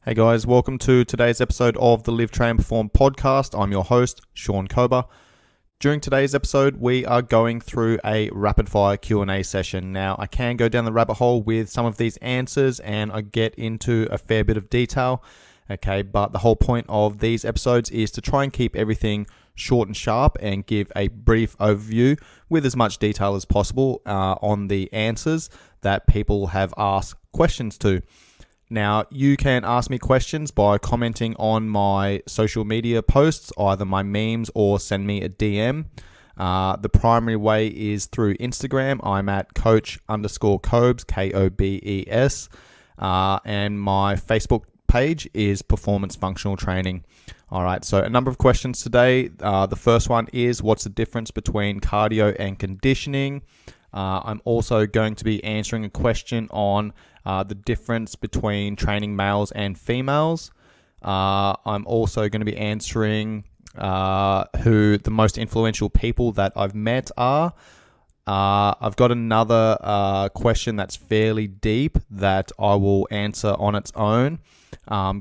Hey guys, welcome to today's episode of the Live, Train, Perform podcast. I'm your host, Sean Kober. During today's episode, we are going through a rapid fire Q&A session. Now, I can go down the rabbit hole with some of these answers and I get into a fair bit of detail. Okay, but the whole point of these episodes is to try and keep everything short and sharp and give a brief overview with as much detail as possible on the answers that people have asked questions to. Now, you can ask me questions by commenting on my social media posts, either my memes or send me a DM. The primary way is through Instagram. I'm at coach_Kobes, Kobes. And my Facebook page is Performance Functional Training. All right, so a number of questions today. The first one is, what's the difference between cardio and conditioning? I'm also going to be answering a question on the difference between training males and females. I'm also going to be answering who the most influential people that I've met are. I've got another question that's fairly deep that I will answer on its own,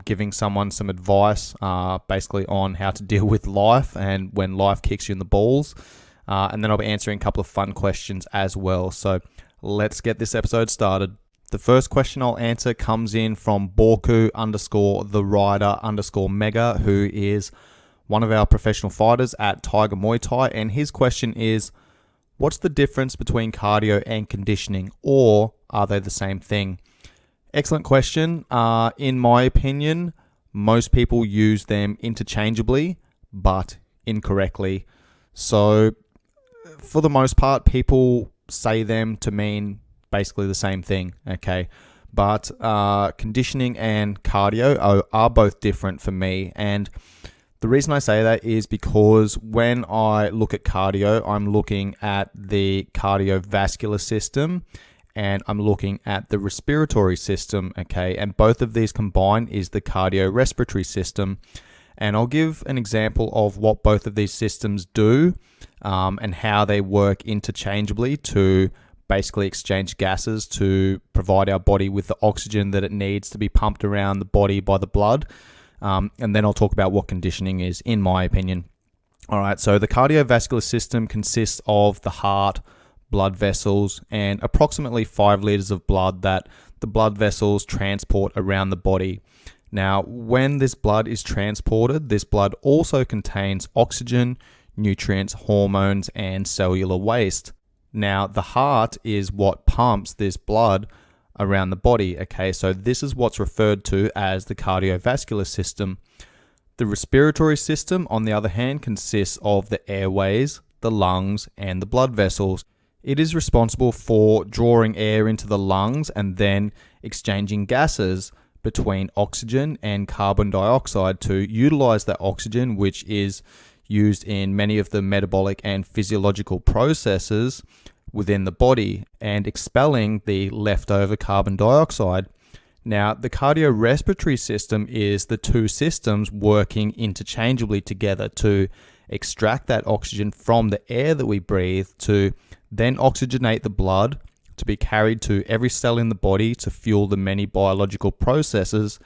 giving someone some advice basically on how to deal with life and when life kicks you in the balls. And then I'll be answering a couple of fun questions as well. So let's get this episode started. The first question I'll answer comes in from Borku_the_rider_mega, who is one of our professional fighters at Tiger Muay Thai. And his question is, what's the difference between cardio and conditioning, or are they the same thing? Excellent question. In my opinion, most people use them interchangeably, but incorrectly. So for the most part, people say them to mean basically the same thing, okay? But conditioning and cardio are both different for me. And the reason I say that is because when I look at cardio, I'm looking at the cardiovascular system and I'm looking at the respiratory system, okay? And both of these combined is the cardiorespiratory system. And I'll give an example of what both of these systems do and how they work interchangeably to basically exchange gases to provide our body with the oxygen that it needs to be pumped around the body by the blood. And then I'll talk about what conditioning is, in my opinion. All right, so the cardiovascular system consists of the heart, blood vessels, and approximately 5 liters of blood that the blood vessels transport around the body. Now, when this blood is transported, this blood also contains oxygen, nutrients, hormones, and cellular waste. Now, the heart is what pumps this blood around the body, okay? So this is what's referred to as the cardiovascular system. The respiratory system, on the other hand, consists of the airways, the lungs, and the blood vessels. It is responsible for drawing air into the lungs and then exchanging gases between oxygen and carbon dioxide to utilize that oxygen, which is used in many of the metabolic and physiological processes within the body, and expelling the leftover carbon dioxide. Now, the cardiorespiratory system is the two systems working interchangeably together to extract that oxygen from the air that we breathe, to then oxygenate the blood, to be carried to every cell in the body to fuel the many biological processes,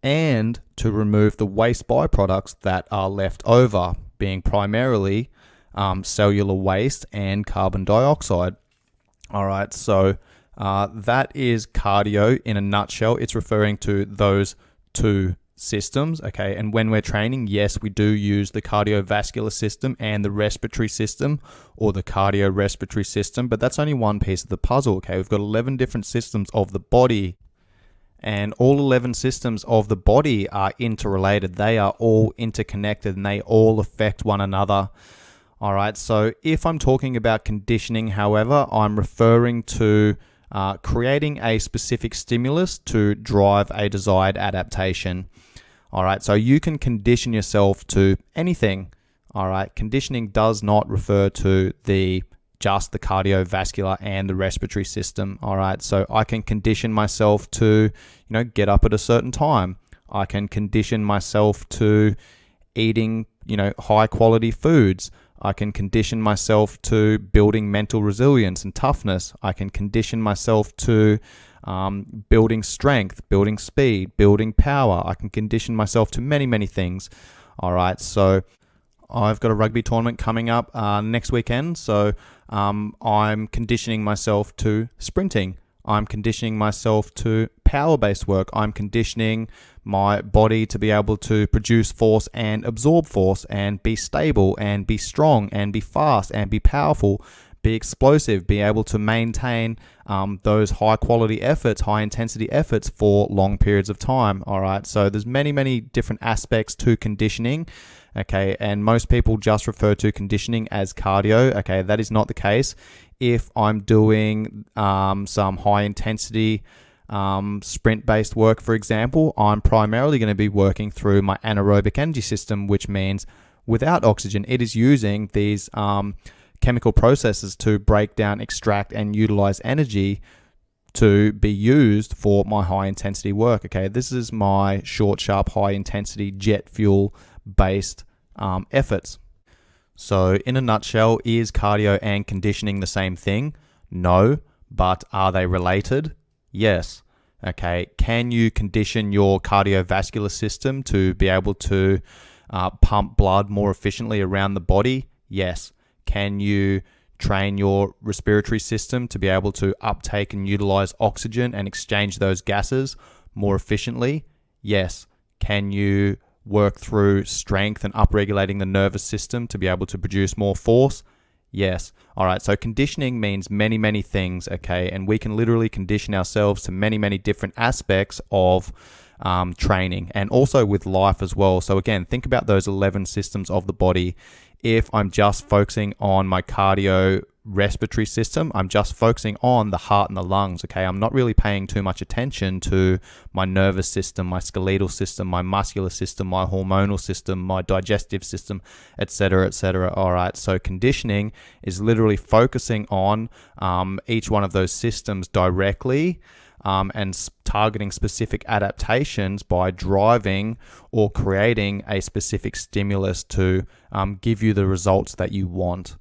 and to remove the waste byproducts that are left over, being primarily cellular waste and carbon dioxide. All right, so that is cardio in a nutshell. It's referring to those two systems, okay? And when we're training, yes, we do use the cardiovascular system and the respiratory system, or the cardiorespiratory system, but that's only one piece of the puzzle, okay? We've got 11 different systems of the body, and all 11 systems of the body are interrelated. They are all interconnected and they all affect one another. All right, so if I'm talking about conditioning, however, I'm referring to creating a specific stimulus to drive a desired adaptation. All right, so you can condition yourself to anything. All right, conditioning does not refer to just the cardiovascular and the respiratory system. All right, so I can condition myself to, get up at a certain time. I can condition myself to eating, high quality foods. I can condition myself to building mental resilience and toughness. I can condition myself to building strength, building speed, building power. I can condition myself to many, many things. All right, so I've got a rugby tournament coming up next weekend, so I'm conditioning myself to sprinting. I'm conditioning myself to power-based work. I'm conditioning my body to be able to produce force and absorb force and be stable and be strong and be fast and be powerful, be explosive, be able to maintain those high-quality efforts, high-intensity efforts for long periods of time. All right, so there's many, many different aspects to conditioning. Okay, and most people just refer to conditioning as cardio. Okay, that is not the case. If I'm doing some high intensity sprint-based work, for example, I'm primarily going to be working through my anaerobic energy system, which means without oxygen, it is using these chemical processes to break down, extract, and utilize energy to be used for my high intensity work. Okay, this is my short, sharp, high intensity jet fuel based efforts. So in a nutshell, is cardio and conditioning the same thing? No, but are they related? Yes. Okay, can you condition your cardiovascular system to be able to pump blood more efficiently around the body? Yes. Can you train your respiratory system to be able to uptake and utilize oxygen and exchange those gases more efficiently? Yes. Can you work through strength and upregulating the nervous system to be able to produce more force? Yes. All right. So conditioning means many, many things. Okay. And we can literally condition ourselves to many, many different aspects of training and also with life as well. So again, think about those 11 systems of the body. If I'm just focusing on my cardio respiratory system, I'm just focusing on the heart and the lungs. Okay, I'm not really paying too much attention to my nervous system, my skeletal system, my muscular system, my hormonal system, my digestive system, etc., etc. All right, so conditioning is literally focusing on each one of those systems directly and targeting specific adaptations by driving or creating a specific stimulus to give you the results that you want.